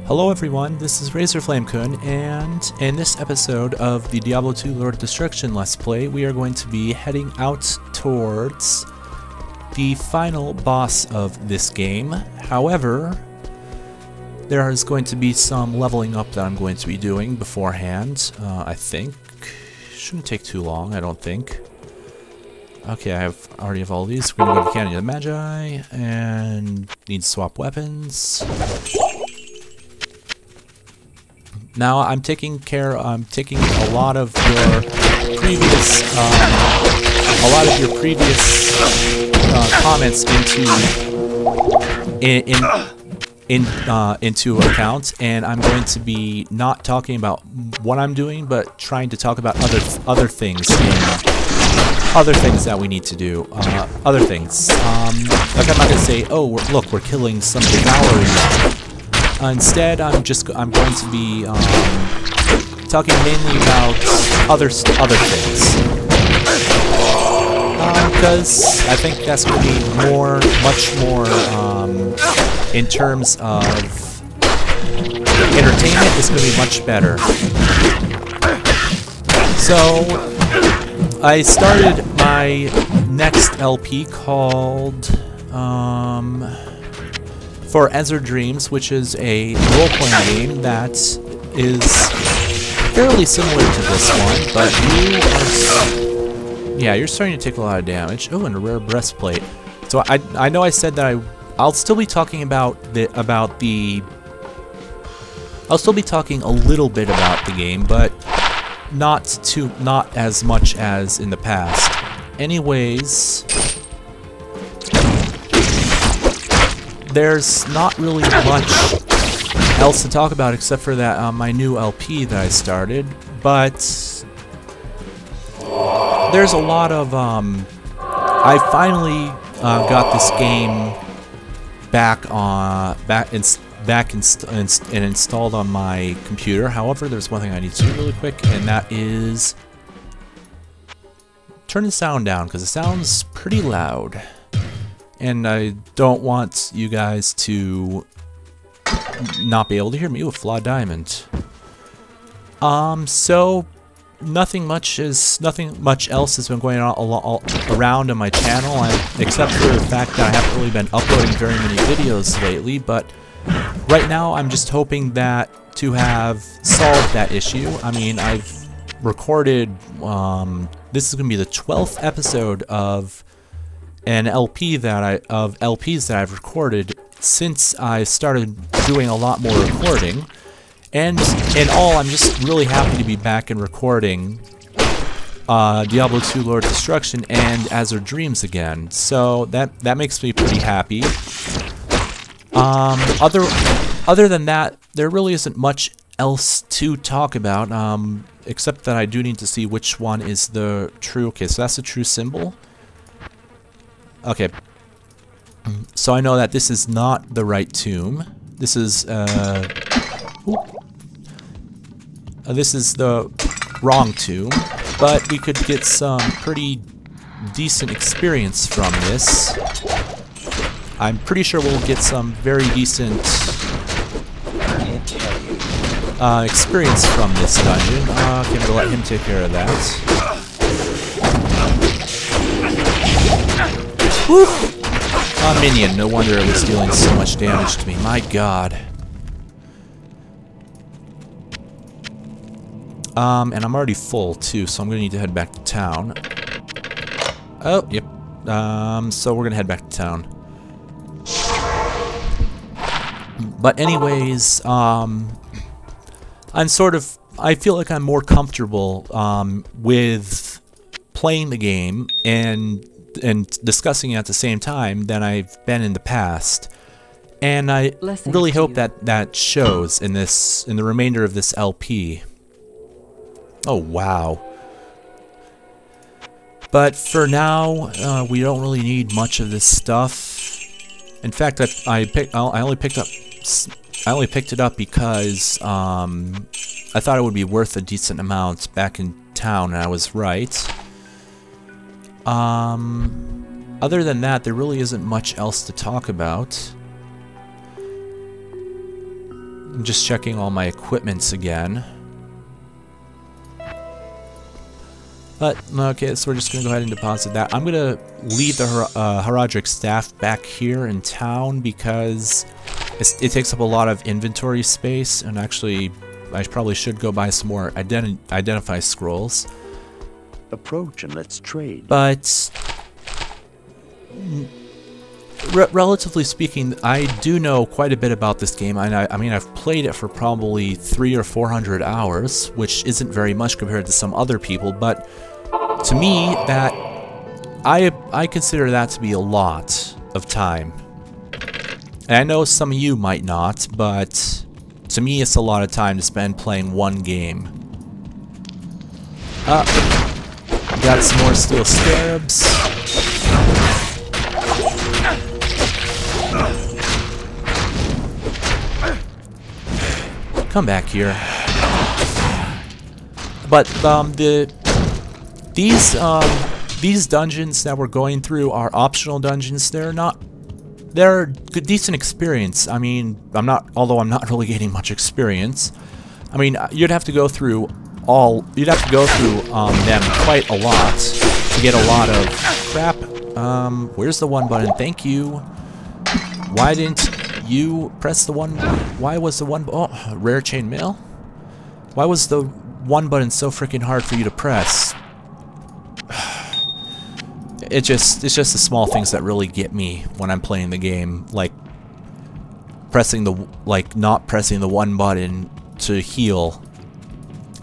Hello everyone, this is Razorflamekun, and in this episode of the Diablo 2 Lord of Destruction Let's Play, we are going to be heading out towards the final boss of this game. However, there is going to be some leveling up that I'm going to be doing beforehand, I think. Shouldn't take too long, I don't think. Okay, I already have all these. We're going to go to Canyon of the Magi, and need to swap weapons. Now I'm taking a lot of your previous comments into account, and I'm going to be not talking about what I'm doing, but trying to talk about other things that we need to do. Other things. Like I'm not gonna say, oh, look, we're killing some devouring. Instead, I'm going to be talking mainly about other things, because I think that's going to be much more, in terms of entertainment. It's going to be much better. So I started my next LP called for Azure Dreams, which is a role-playing game that is fairly similar to this one, but you're starting to take a lot of damage. Oh, and a rare breastplate. So I know I said that I'll still be talking I'll still be talking a little bit about the game, but not as much as in the past. Anyways, there's not really much else to talk about except for that my new LP that I started, but there's a lot of I finally got this game back installed on my computer. However, there's one thing I need to do really quick, and that is turn the sound down because it sounds pretty loud. And I don't want you guys to not be able to hear me with Flawed Diamond. So nothing much else has been going on all around on my channel, except for the fact that I haven't really been uploading very many videos lately. But right now, I'm just hoping that to have solved that issue. I mean, I've recorded. This is going to be the 12th episode of an LPs that I've recorded since I started doing a lot more recording, and in all, I'm just really happy to be back and recording Diablo 2 Lord of Destruction and Azure Dreams again. So that makes me pretty happy. Other than that, there really isn't much else to talk about, except that I do need to see which one is the true. Okay, so that's the true symbol. Okay, so I know that this is not the right tomb. This is the wrong tomb, but we could get some pretty decent experience from this. I'm pretty sure we'll get some very decent experience from this dungeon. Okay, I'm gonna let him take care of that. Woo! Minion, no wonder it was dealing so much damage to me. My god. And I'm already full too, so I'm gonna need to head back to town. Oh, yep. So we're gonna head back to town. But anyways, I feel like I'm more comfortable with playing the game and discussing it at the same time than I've been in the past, and I really hope that shows in the remainder of this LP. Oh wow! But for now, we don't really need much of this stuff. In fact, I only picked it up because I thought it would be worth a decent amount back in town, and I was right. Other than that, there really isn't much else to talk about. I'm just checking all my equipments again. But, okay, so we're just going to go ahead and deposit that. I'm going to leave the Haradric staff back here in town because it takes up a lot of inventory space, and actually, I probably should go buy some more identify scrolls. Approach and let's trade. But, relatively speaking, I do know quite a bit about this game. I mean, I've played it for probably 300 or 400 hours, which isn't very much compared to some other people, but to me, that I consider that to be a lot of time. And I know some of you might not, but to me it's a lot of time to spend playing one game. Got some more steel scarabs. Come back here. But these dungeons that we're going through are optional dungeons. They're a good, decent experience. I mean, although I'm not really getting much experience. I mean, you'd have to go through them quite a lot to get a lot of crap. Where's the one button? Thank you. Why didn't you press the one? Why was the one? Oh, rare chainmail. Why was the one button so freaking hard for you to press? It's just the small things that really get me when I'm playing the game, like not pressing the one button to heal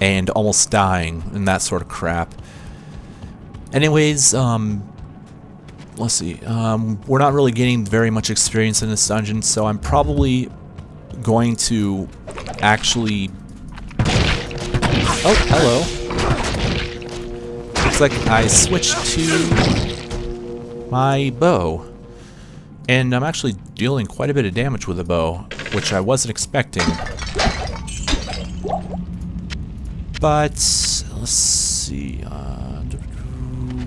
and almost dying and that sort of crap. Anyways, let's see. We're not really getting very much experience in this dungeon, so I'm probably going to actually... Oh, hello. Looks like I switched to my bow. And I'm actually dealing quite a bit of damage with the bow, which I wasn't expecting. But, let's see.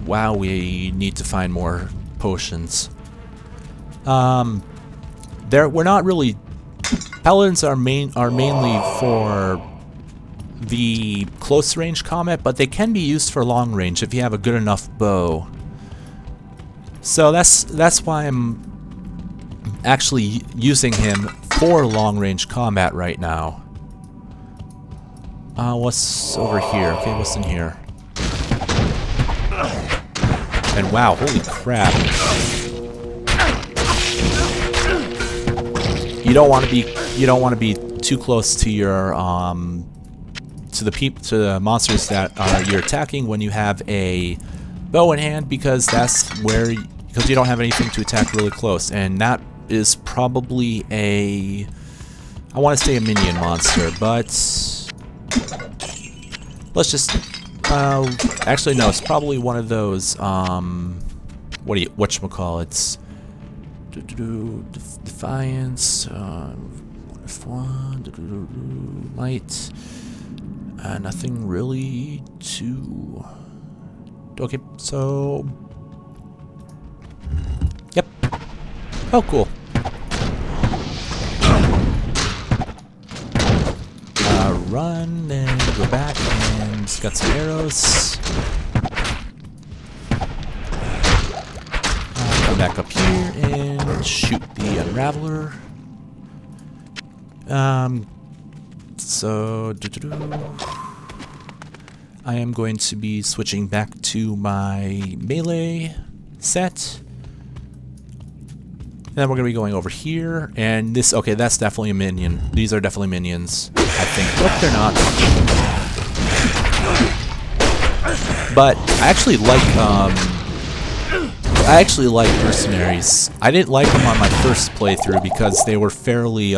Wow, we need to find more potions. We're not really... Paladins are mainly for the close range combat, but they can be used for long range if you have a good enough bow. So that's why I'm actually using him for long range combat right now. What's over here? Okay, what's in here? And wow, holy crap. You don't want to be too close to your to the monsters that you're attacking when you have a bow in hand, because you don't have anything to attack really close, and that is probably I want to say a minion monster, but let's just actually no, it's probably one of those whatchamacallits, Defiance, might, nothing really to... Okay, so... Yep. Oh, cool. Run and go back, and it's got some arrows. Come back up here and shoot the Unraveler. So I am going to be switching back to my melee set. And then we're going to be going over here, and this, okay, that's definitely a minion. These are definitely minions, I think. Nope, they're not. But I actually like mercenaries. I didn't like them on my first playthrough because they were fairly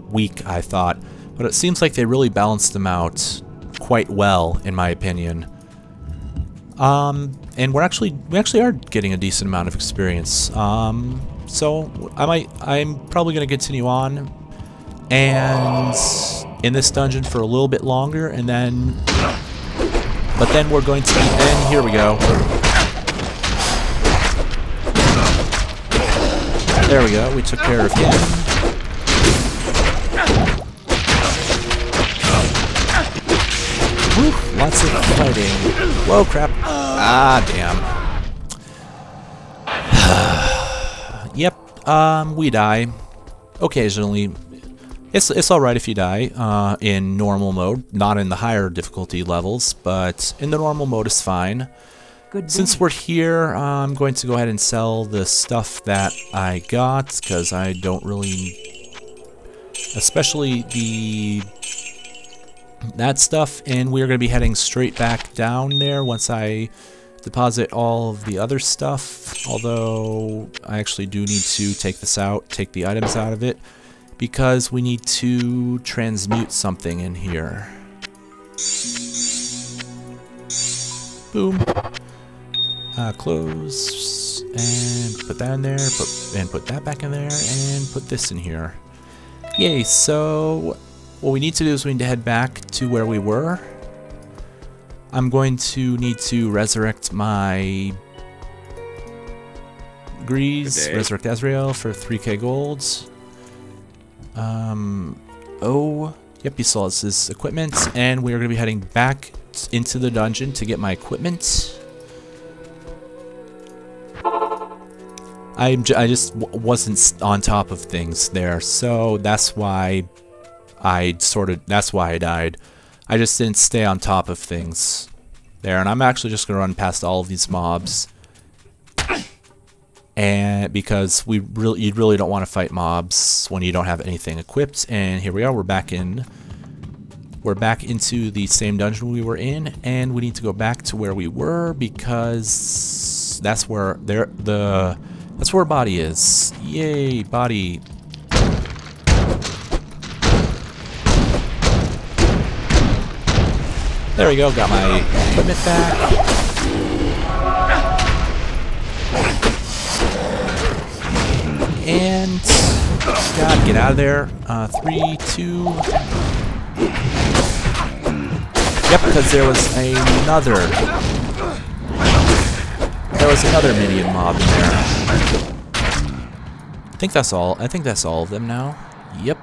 weak, I thought. But it seems like they really balanced them out quite well, in my opinion. And we actually are getting a decent amount of experience. So I'm probably going to continue on and in this dungeon for a little bit longer, and then, but then we're going to, and here we go. There we go, we took care of him. fighting. Whoa, crap. Ah, damn. Yep, we die. Occasionally. It's alright if you die in normal mode, not in the higher difficulty levels, but in the normal mode is fine. Since we're here, I'm going to go ahead and sell the stuff that I got, because I don't really... especially that stuff, and we're going to be heading straight back down there once I deposit all of the other stuff, although I actually do need to take this out, take the items out of it, because we need to transmute something in here. Boom. Close, and put that in there, put that back in there, and put this in here. Yay, so what we need to do is we need to head back to where we were. I'm going to need to resurrect my Grease, resurrect Azrael for 3k gold. Oh, yep, you saw this is equipment, and we are going to be heading back into the dungeon to get my equipment. I just wasn't on top of things there, so that's why I died. I just didn't stay on top of things there, and I'm actually just gonna run past all of these mobs, and because you really don't want to fight mobs when you don't have anything equipped. And here we are, we're back into the same dungeon we were in, and we need to go back to where we were because that's where that's where body is. Yay, body. There we go, got my equipment back. And God, get out of there. 3, 2. Yep, because there was another minion mob in there. I think that's all of them now. Yep.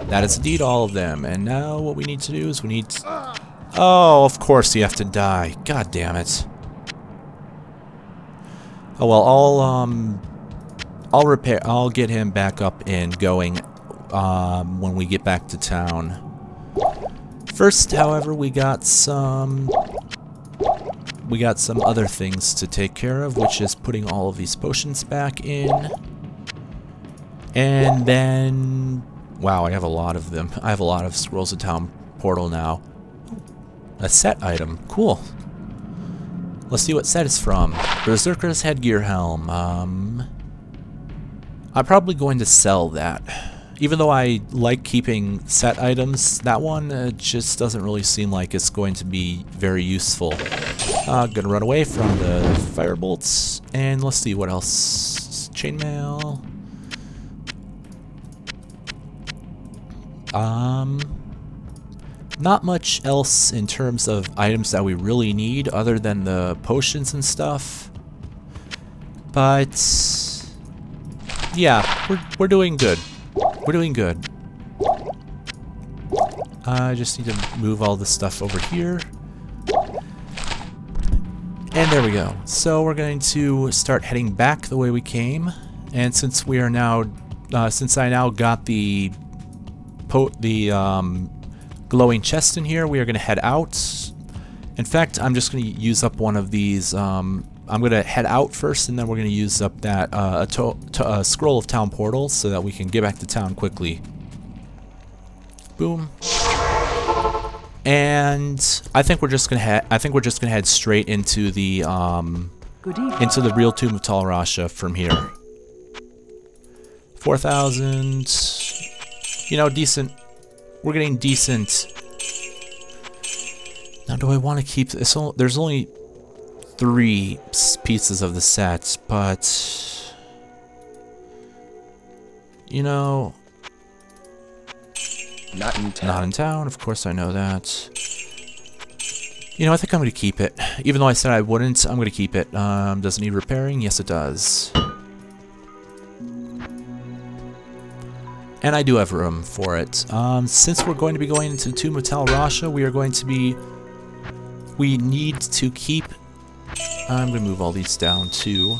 That is indeed all of them. And now what we need to do is we need to... Oh, of course you have to die. God damn it. Oh well, I'll get him back up and going when we get back to town. First, however, we got some other things to take care of, which is putting all of these potions back in. And then, wow, I have a lot of them. I have a lot of Scrolls of Town Portal now. A set item, cool. Let's see what set it's from. Berserker's Headgear Helm. I'm probably going to sell that. Even though I like keeping set items, that one just doesn't really seem like it's going to be very useful. Gonna run away from the firebolts, and let's see what else. Chainmail. Not much else in terms of items that we really need other than the potions and stuff. But yeah, we're doing good. We're doing good. I just need to move all this stuff over here. And there we go. So we're going to start heading back the way we came. And since we are now, since I now got the glowing chest in here, we are going to head out. In fact, I'm just going to use up one of these. I'm going to head out first, and then we're going to use up that Scroll of Town Portal so that we can get back to town quickly. Boom. And I think we're just going to head straight into the real tomb of Tal'Rasha from here. 4,000. You know, decent. We're getting decent. Now, do I want to keep this? There's only 3 pieces of the set, but you know, not in town. Not in town. Of course, I know that. You know, I think I'm going to keep it. Even though I said I wouldn't, I'm going to keep it. Does it need repairing? Yes, it does. And I do have room for it. Since we're going to be going into the Tomb of Tal'Rasha, we we need to keep... I'm going to move all these down too.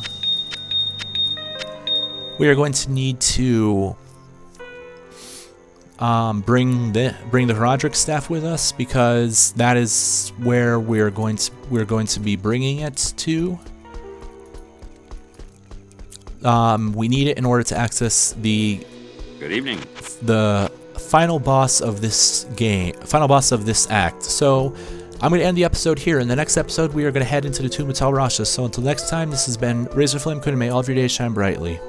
We are going to need to bring the Roderick staff with us, because that is where we're going to be bringing it to. We need it in order to access the final boss of this game, final boss of this act. So I'm going to end the episode here. In the next episode, we are going to head into the Tomb of Tal'Rasha. So until next time, this has been Razorflamekun, and may all of your days shine brightly.